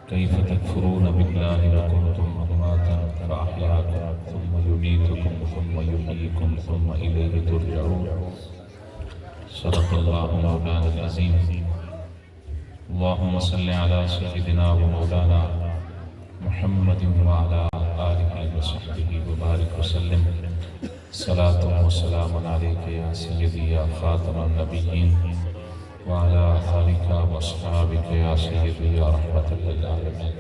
كيف تكفرون بالله وكنتم أمواتا فأحياكم ثم يميتكم ثم يحييكم ثم إليه ترجعون. صدق الله مولانا العظيم. اللهم صل على سيدنا ومولانا محمد وعلى آله وصحبه وبارك وسلم. صلاة وسلام عليك يا سيدي يا خاتم النبيين وعلى آلك وأصحابك يا سيدي يا رحمة للعالمين.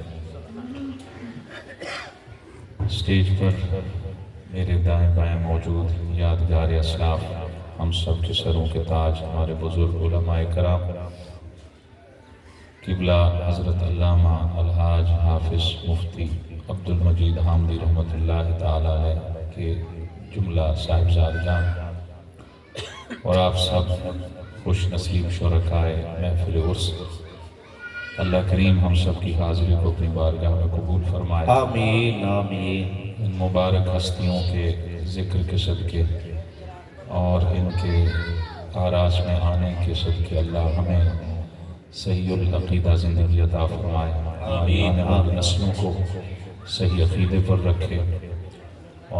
اسٹیج پر میرے دائیں بائیں موجود یادگار اسلاف، ہم سب کے سروں کے تاج، ہمارے بزرگ علماء کرام، قبلہ حضرت علامہ الحاج حافظ مفتی عبد المجید حامدی رحمۃ اللہ تعالی علیہ کے جملہ صاحبزادگان، اور آپ سب خوش نصیب شرکائے محفل عرس، اللہ کریم ہم سب کی حاضری کو اپنی بارگاہ میں قبول فرمائے. آمین آمین. ان مبارک ہستیوں کے ذکر کے صدقے اور ان کے آراز میں آنے کے صدقے اللہ ہمیں صحیح العقیدہ زندگی عطا فرمائے. آمین. ہماری نسلوں کو صحیح عقیدے پر رکھے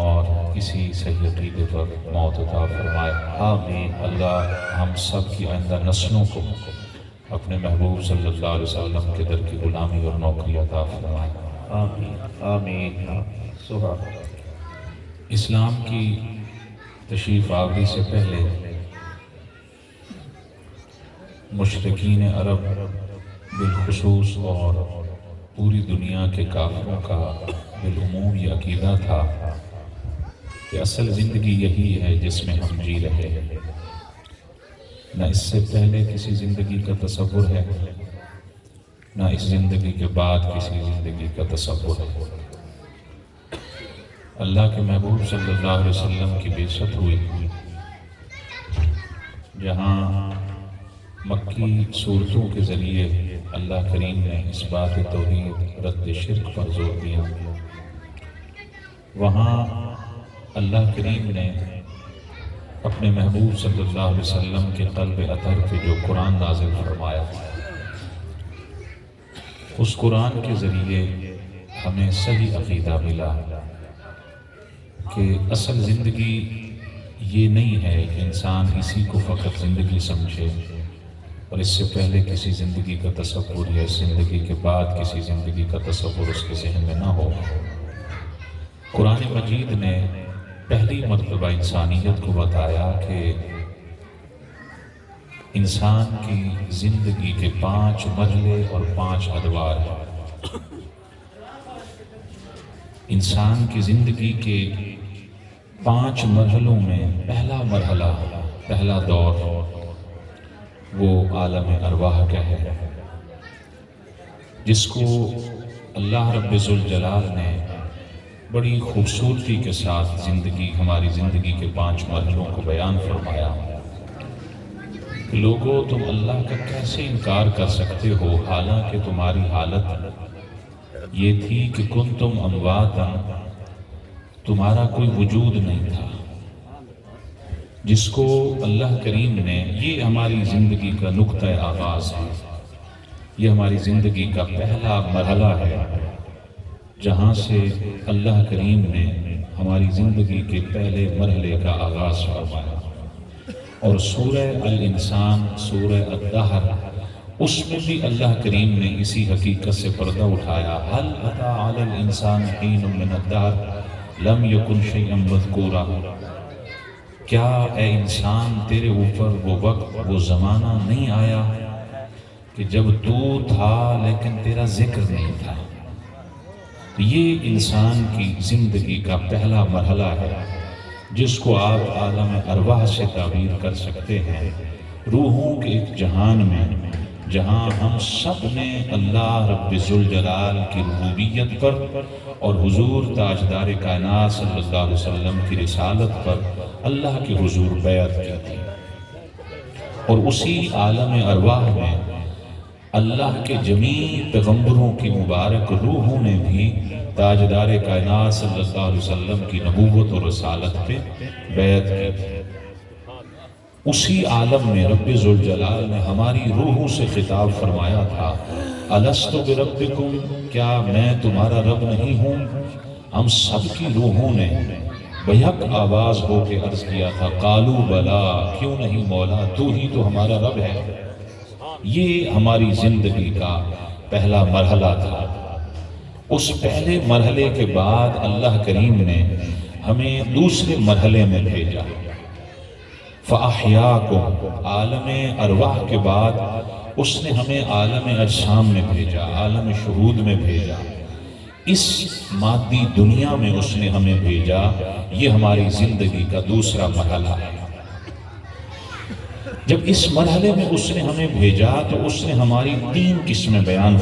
اور اسی صحیح عقیدے پر موت عطا فرمائے. آمین. اللہ ہم سب کی آئندہ نسلوں کو اپنے محبوب صلی اللہ علیہ وسلم کے در کی غلامی اور نوکری عطا فرمائے. آمین آمین. سبحان اسلام کی تشریف آوری سے پہلے مشرکین عرب بالخصوص اور پوری دنیا کے کافروں کا بالعموم یہ عقیدہ تھا کہ اصل زندگی یہی ہے جس میں ہم جی رہے ہیں، نہ اس سے پہلے کسی زندگی کا تصور ہے، نہ اس زندگی کے بعد کسی زندگی کا تصور ہے. اللہ کے محبوب صلی اللہ علیہ وسلم کی بعثت ہوئی جہاں مکی صورتوں کے ذریعے اللہ کریم نے اس بات توحید رد شرک پر زور دیا. وہاں اللہ کریم نے اپنے محبوب صلی اللہ علیہ وسلم کے قلب اطہر پہ جو قرآن نازل فرمایا، اس قرآن کے ذریعے ہمیں صحیح عقیدہ ملا کہ اصل زندگی یہ نہیں ہے کہ انسان اسی کو فقط زندگی سمجھے اور اس سے پہلے کسی زندگی کا تصور یا اس زندگی کے بعد کسی زندگی کا تصور اس کے ذہن میں نہ ہو. قرآن مجید نے پہلی مرتبہ انسانیت کو بتایا کہ انسان کی زندگی کے 5 مرحلے اور 5 ادوار ہیں. انسان کی زندگی کے 5 مرحلوں میں پہلا مرحلہ، پہلا دور وہ عالم ارواح کا ہے، جس کو اللہ رب ذوالجلال نے بڑی خوبصورتی کے ساتھ ہماری زندگی کے 5 مرحلوں کو بیان فرمایا. کہ لوگو تم اللہ کا کیسے انکار کر سکتے ہو حالانکہ تمہاری حالت یہ تھی کہ کنتم امواتا، تمہارا کوئی وجود نہیں تھا. جس کو اللہ کریم نے، یہ ہماری زندگی کا نقطہ آغاز ہے، یہ ہماری زندگی کا پہلا مرحلہ ہے جہاں سے اللہ کریم نے ہماری زندگی کے پہلے مرحلے کا آغاز فرمایا. اور سورہ الانسان، سورہ الدہر، اس میں بھی اللہ کریم نے اسی حقیقت سے پردہ اٹھایا. هل أتى على الإنسان حين من الدهر لم يكن شيئا مذكورا. کیا اے انسان تیرے اوپر وہ وقت، وہ زمانہ نہیں آیا کہ جب تو تھا لیکن تیرا ذکر نہیں تھا. یہ انسان کی زندگی کا پہلا مرحلہ ہے جس کو آپ عالم ارواح سے تعبیر کر سکتے ہیں. روحوں کے ایک جہان میں جہاں ہم سب نے اللہ رب ذوالجلال کی ربوبیت پر اور حضور تاجدار کائنات صلی اللہ علیہ وسلم کی رسالت پر اللہ کے حضور بیعت کی تھی. اور اسی عالم ارواح میں اللہ کے جمیع پیغمبروں کی مبارک روحوں نے بھی تاجدار کائنات صلی اللہ علیہ وسلم کی نبوت اور رسالت پہ بیعت کی تھی. اسی عالم میں رب ذوالجلال نے ہماری روحوں سے خطاب فرمایا تھا الستو بربکم، کیا میں تمہارا رب نہیں ہوں؟ ہم سب کی روحوں نے بیک آواز ہو کے عرض کیا تھا قالو بلا، کیوں نہیں مولا، تو ہی تو ہمارا رب ہے۔ یہ ہماری زندگی کا پہلا مرحلہ تھا۔ اس پہلے مرحلے کے بعد اللہ کریم نے ہمیں دوسرے مرحلے میں بھیجا، فَأَحْيَاكُمْ، عالم ارواح کے بعد اس نے ہمیں عالم اجسام میں بھیجا، عالم شہود میں بھیجا، اس مادی دنیا میں اس نے ہمیں بھیجا۔ یہ ہماری زندگی کا دوسرا مرحلہ ہے۔ جب اس مرحلے میں اس نے ہمیں بھیجا تو اس نے ہماری 3 قسمیں بیان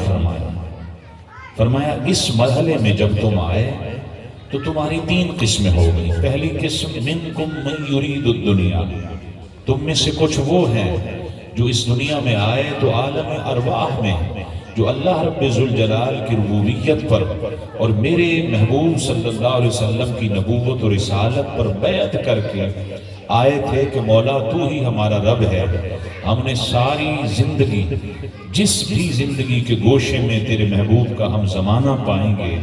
فرمایا اس مرحلے میں جب تم آئے تو تمہاری 3 قسمیں ہو گئی۔ پہلی قسم منکم من یرید الدنیا، تم میں سے کچھ وہ ہیں جو اس دنیا میں آئے تو عالم ارواح میں جو اللہ رب ذوالجلال کی ربوبیت پر اور میرے محبوب صلی اللہ علیہ وسلم کی نبوت و رسالت پر بیعت کر کے آئے تھے کہ مولا تو ہی ہمارا رب ہے۔ ہم نے ساری زندگی، جس بھی زندگی کے گوشے میں تیرے محبوب کا ہم زمانہ پائیں گے،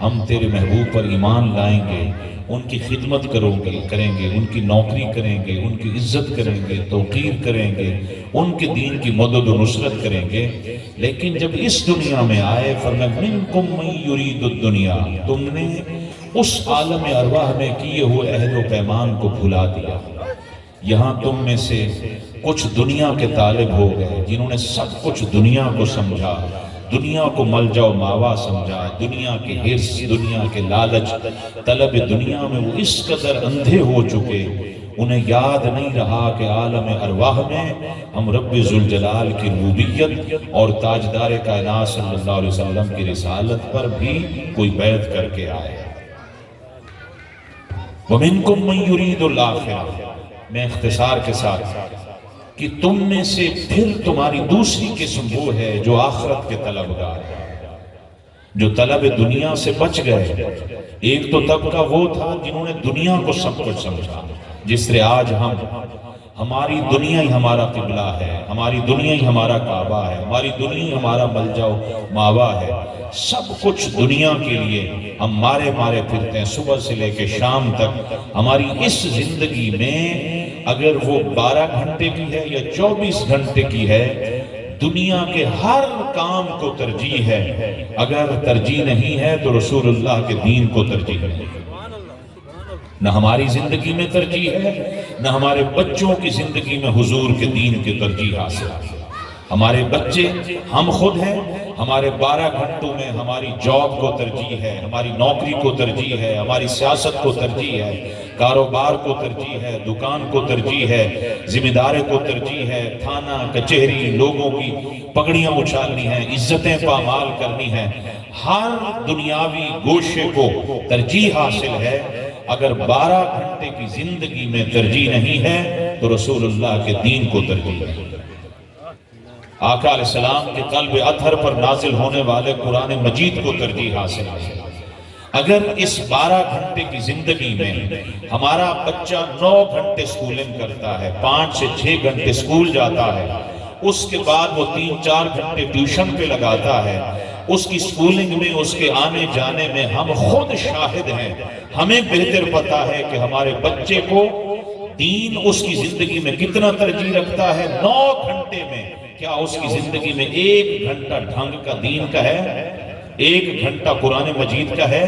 ہم تیرے محبوب پر ایمان لائیں گے، ان کی خدمت کریں گے، ان کی نوکری کریں گے، ان کی عزت کریں گے، توقیر کریں گے، ان کے دین کی مدد و نصرت کریں گے۔ لیکن جب اس دنیا میں آئے فرمایا منکم من یرید الدنیا، تم نے اس عالم ارواح میں کیے ہوئے عہد و پیمان کو بھلا دیا۔ یہاں تم میں سے کچھ دنیا کے طالب ہو گئے جنہوں نے سب کچھ دنیا کو سمجھا، دنیا کو ملجا و ماوا سمجھا، دنیا کے حرص، دنیا کے لالچ، طلب دنیا میں وہ اس قدر اندھے ہو چکے انہیں یاد نہیں رہا کہ عالم ارواح میں ہم رب ذوالجلال کی ربوبیت اور تاجدار کائنات صلی اللہ علیہ وسلم کی رسالت پر بھی کوئی بیعت کر کے آئے۔ وَمِنْكُمْ مَنْ يُرِيدُ الْآخِرَةَ، میں اختصار کے ساتھ کہ تم میں سے پھر تمہاری دوسری قسم وہ ہے جو آخرت کے طلبگار ہے، جو طلب دنیا سے بچ گئے۔ ایک تو طبقہ وہ تھا جنہوں نے دنیا کو سب کچھ سمجھا، جس طرح آج ہماری دنیا ہی ہمارا قبلہ ہے، ہماری دنیا ہی ہمارا کعبہ ہے، ہماری دنیا ہی ہمارا ملجا و ماوا ہے، سب کچھ دنیا کے لیے ہم مارے پھرتے ہیں صبح سے لے کے شام تک۔ ہماری اس زندگی میں اگر وہ 12 گھنٹے کی ہے یا 24 گھنٹے کی ہے، دنیا کے ہر کام کو ترجیح ہے۔ اگر ترجیح نہیں ہے تو رسول اللہ کے دین کو ترجیح نہیں، نہ ہماری زندگی میں ترجیح ہے، نہ ہمارے بچوں کی زندگی میں حضور کے دین کی ترجیح حاصل ہے۔ ہمارے بچے ہم خود ہیں، ہمارے 12 گھنٹوں میں ہماری جاب کو ترجیح ہے، ہماری نوکری کو ترجیح ہے، ہماری سیاست کو ترجیح ہے، کاروبار کو ترجیح ہے، دکان کو ترجیح ہے، ذمہ داری کو ترجیح ہے، تھانہ کچہری، لوگوں کی پگڑیاں اچھالنی ہیں، عزتیں پامال کرنی ہیں، ہر دنیاوی گوشے کو ترجیح حاصل ہے۔ اگر 12 گھنٹے کی زندگی میں ترجیح نہیں ہے تو رسول اللہ کے دین کو ترجیح ہے۔ آقا علیہ السلام کے قلب اطہر پر نازل ہونے والے قرآن مجید کو ترجیح حاصل ہے۔ اگر اس 12 گھنٹے کی زندگی میں ہمارا بچہ 9 گھنٹے سکولنگ کرتا ہے، 5 سے 6 گھنٹے سکول جاتا ہے، اس کے بعد وہ 3-4 گھنٹے ٹیوشن پہ لگاتا ہے، اس کی سکولنگ میں، اس کے آنے جانے میں ہم خود شاہد ہیں۔ ہمیں بہتر پتا ہے کہ ہمارے بچے کو دین اس کی زندگی میں کتنا ترجیح رکھتا ہے۔ 9 گھنٹے میں کیا اس کی زندگی میں 1 گھنٹہ ڈھنگ کا دین کا ہے، 1 گھنٹہ قرآن مجید کا ہے،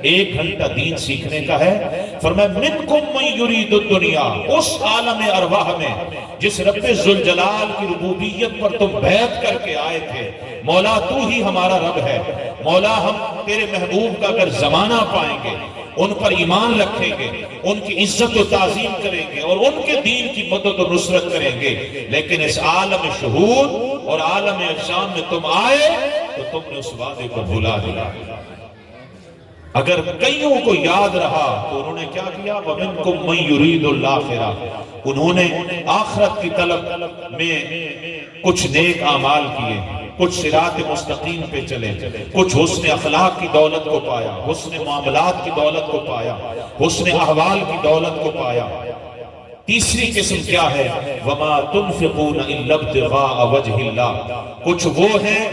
1 گھنٹہ دین سیکھنے کا ہے؟ فرمایا منکم من یرید الدنیا، اس عالم ارواح میں جس رب ذوالجلال کی ربوبیت پر تم بیعت کر کے آئے تھے، مولا تو ہی ہمارا رب ہے، مولا ہم تیرے محبوب کا اگر زمانہ پائیں گے، ان پر ایمان رکھیں گے، ان کی عزت و تعظیم کریں گے اور ان کے دین کی مدد و نصرت کریں گے، لیکن اس عالم شہود اور عالم اجسام میں تم آئے تو تم نے اس وعدے کو بھلا دیا۔ اگر کئیوں کو یاد رہا تو انہوں نے کیا کیا؟ وَمِنْكُمْ مَنْ يُرِيدُ الْآخِرَةَ، انہوں نے آخرت کی طلب میں کچھ نیک اعمال کیے، کچھ صراط مستقیم پہ چلے، کچھ حسن اخلاق کی دولت کو پایا، حسن معاملات کی دولت کو پایا، حسن احوال کی دولت کو پایا۔ تیسری قسم کیا ہے؟ وَمَا تُنْفِقُونَ إِلَّا ابْتِغَاءَ وَجْهِ اللَّهِ، کچھ وہ ہیں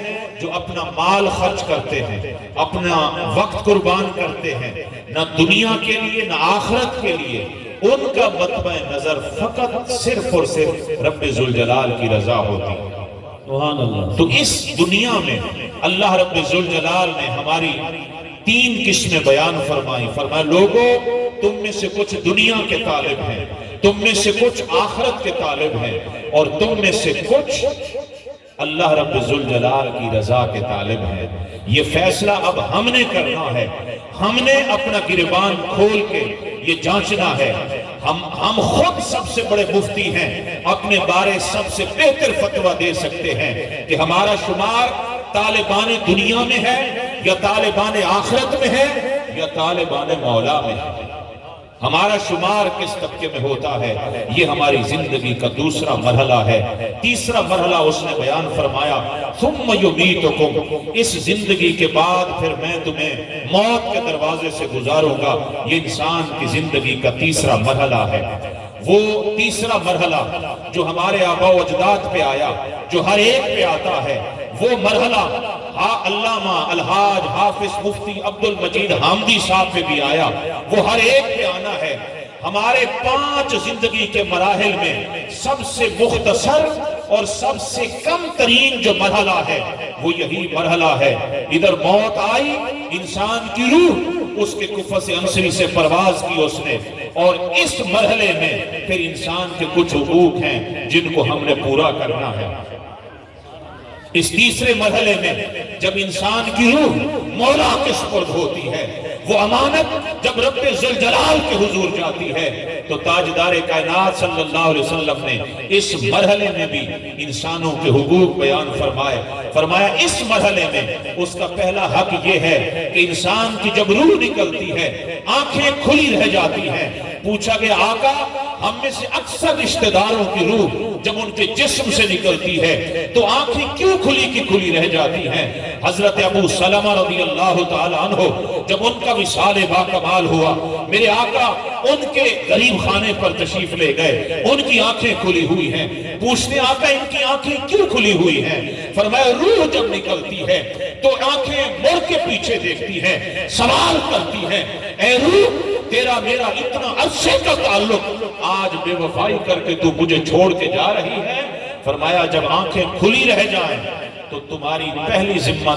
جو اپنا مال خرچ کرتے ہیں، اپنا وقت قربان کرتے ہیں، نہ دنیا کے لیے نہ آخرت کے لیے، ان کا مطمع نظر فقط صرف اور صرف رب ذوالجلال کی رضا ہوتی ہے۔ سبحان اللہ۔ تو اس دنیا میں اللہ رب ذوالجلال نے ہماری 3 قسمیں بیان فرمائی۔ فرمایا لوگوں، تم میں سے کچھ دنیا کے طالب ہیں، تم میں سے کچھ آخرت کے طالب ہیں، اور تم میں سے کچھ اللہ رب ذوالجلال کی رضا کے طالب ہیں۔ یہ فیصلہ اب ہم نے کرنا ہے، ہم نے اپنا گریبان کھول کے یہ جانچنا ہے۔ ہم خود سب سے بڑے مفتی ہیں، اپنے بارے سب سے بہتر فتویٰ دے سکتے ہیں کہ ہمارا شمار طالبان دنیا میں ہے یا طالبان آخرت میں ہے یا طالبان مولا میں ہے۔ ہمارا شمار کس طبقے میں ہوتا ہے، یہ ہماری زندگی کا دوسرا مرحلہ ہے۔ تیسرا مرحلہ اس نے بیان فرمایا، ثم یمیتکم، اس زندگی کے بعد پھر میں تمہیں موت کے دروازے سے گزاروں گا۔ یہ انسان کی زندگی کا تیسرا مرحلہ ہے۔ وہ تیسرا مرحلہ جو ہمارے آباء و اجداد پہ آیا، جو ہر ایک پہ آتا ہے، وہ مرحلہ علامہ الحاج حافظ مفتی عبد المجید حامدی صاحب پہ بھی آیا، وہ ہر ایک پہ آنا ہے۔ ہمارے 5 زندگی کے مراحل میں سب سے مختصر اور سب سے کم ترین جو مرحلہ ہے وہ یہی مرحلہ ہے۔ ادھر موت آئی، انسان کی روح اس کے قفص عنصری سے پرواز کی اس نے، اور اس مرحلے میں پھر انسان کے کچھ حقوق ہیں جن کو ہم نے پورا کرنا ہے۔ اس تیسرے مرحلے میں جب انسان کی روح مولا کے سپرد ہوتی ہے، وہ امانت جب رب ذوالجلال کے حضور جاتی ہے، تو تاجدار کائنات صلی اللہ علیہ وسلم نے اس مرحلے میں بھی انسانوں کے حقوق بیان فرمایا اس مرحلے میں اس کا پہلا حق یہ ہے کہ انسان کی جب روح نکلتی ہے، آنکھیں کھلی رہ جاتی ہیں۔ پوچھا گیا آقا، ہم میں سے اکثر رشتہ داروں کی روح جب ان کے جسم سے نکلتی ہے تو آنکھیں کیوں کھلی کی کھلی رہ جاتی ہیں؟ حضرت ابو سلمہ رضی اللہ تعالی عنہ جب ان کا وصال باکمال ہوا، میرے آقا ان کے غریب خانے پر تشریف لے گئے، ان کی آنکھیں کھلی ہوئی ہیں۔ پوچھتے آقا ان کی آنکھیں کیوں کھلی ہوئی ہیں؟ فرمایا روح جب نکلتی ہے تو آنکھیں مڑ کے پیچھے دیکھتی ہیں، سوال کرتی ہیں، اے روح تیرا میرا اتنا عرصے کا تعلق، آج بے وفائی کر کے تو مجھے چھوڑ کے جا رہی ہے۔ فرمایا جب آنکھیں کھلی رہ جائیں تو تمہاری پہلی ذمہ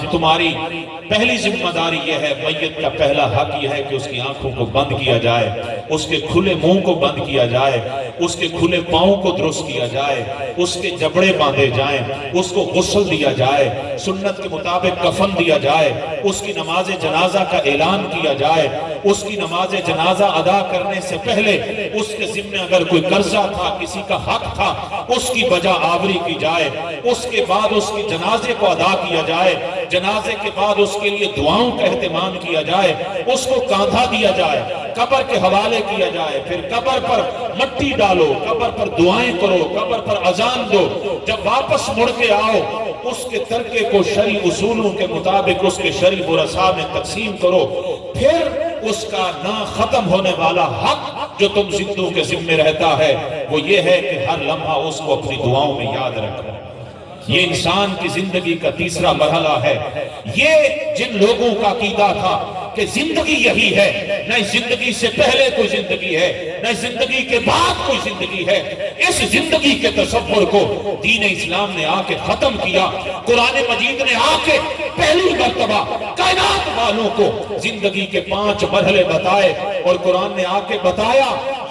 داری یہ ہے، میت کا پہلا حق یہ ہے کہ اس کی آنکھوں کو بند کیا جائے، اس کے کھلے منہ کو بند کیا جائے، اس کے کھلے پاؤں کو درست کیا جائے، اس کے جبڑے باندھے جائیں، اس کو غسل دیا جائے، سنت کے مطابق کفن دیا جائے، اس کی نماز جنازہ کا اعلان کیا جائے، اس کی نماز جنازہ ادا کرنے سے پہلے اس کے ذمہ اگر کوئی قرضہ تھا، کسی کا حق تھا، اس کی بجا آوری کی جائے، اس کے بعد اس کی جنازے کو ادا کیا جائے، جنازے کے بعد اس کے لیے دعاؤں کا اہتمام کیا جائے، اس کو کاندھا دیا جائے، قبر کے حوالے کیا جائے، پھر قبر پر مٹی ڈالو، قبر پر دعائیں کرو، قبر پر اذان دو، جب واپس مڑ کے آؤ اس کے ترکے کو شرعی اصولوں کے مطابق اس کے شرعی ورثاء میں تقسیم کرو، پھر اس کا نہ ختم ہونے والا حق جو تم زندوں کے ذمہ رہتا ہے وہ یہ ہے کہ ہر لمحہ اس کو اپنی دعاؤں میں یاد رکھو۔ یہ انسان کی زندگی کا تیسرا مرحلہ ہے۔ یہ جن لوگوں کا عقیدہ تھا کہ زندگی یہی ہے، نہ اس زندگی سے پہلے کوئی زندگی ہے، نہ اس زندگی کے بعد کوئی زندگی ہے، اس زندگی کے تصور کو دین اسلام نے آ کے ختم کیا۔ قرآن مجید نے آ کے پہلی مرتبہ کائنات والوں کو زندگی کے 5 مرحلے بتائے، اور قرآن نے آ کے بتایا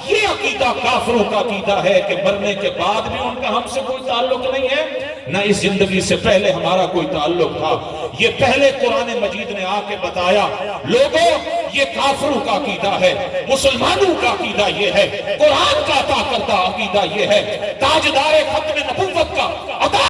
یہ عقیدہ کافروں کا عقیدہ ہے کہ مرنے کے بعد بھی ان کا ہم سے کوئی تعلق نہیں ہے، نہ اس زندگی سے پہلے ہمارا کوئی تعلق تھا۔ یہ پہلے قرآن مجید نے آ کے بتایا لوگوں یہ کافروں کا عقیدہ ہے، مسلمانوں کا عقیدہ یہ ہے، قرآن کا عطا کردہ عقیدہ یہ ہے، تاجدار ختم نبوت کا عطا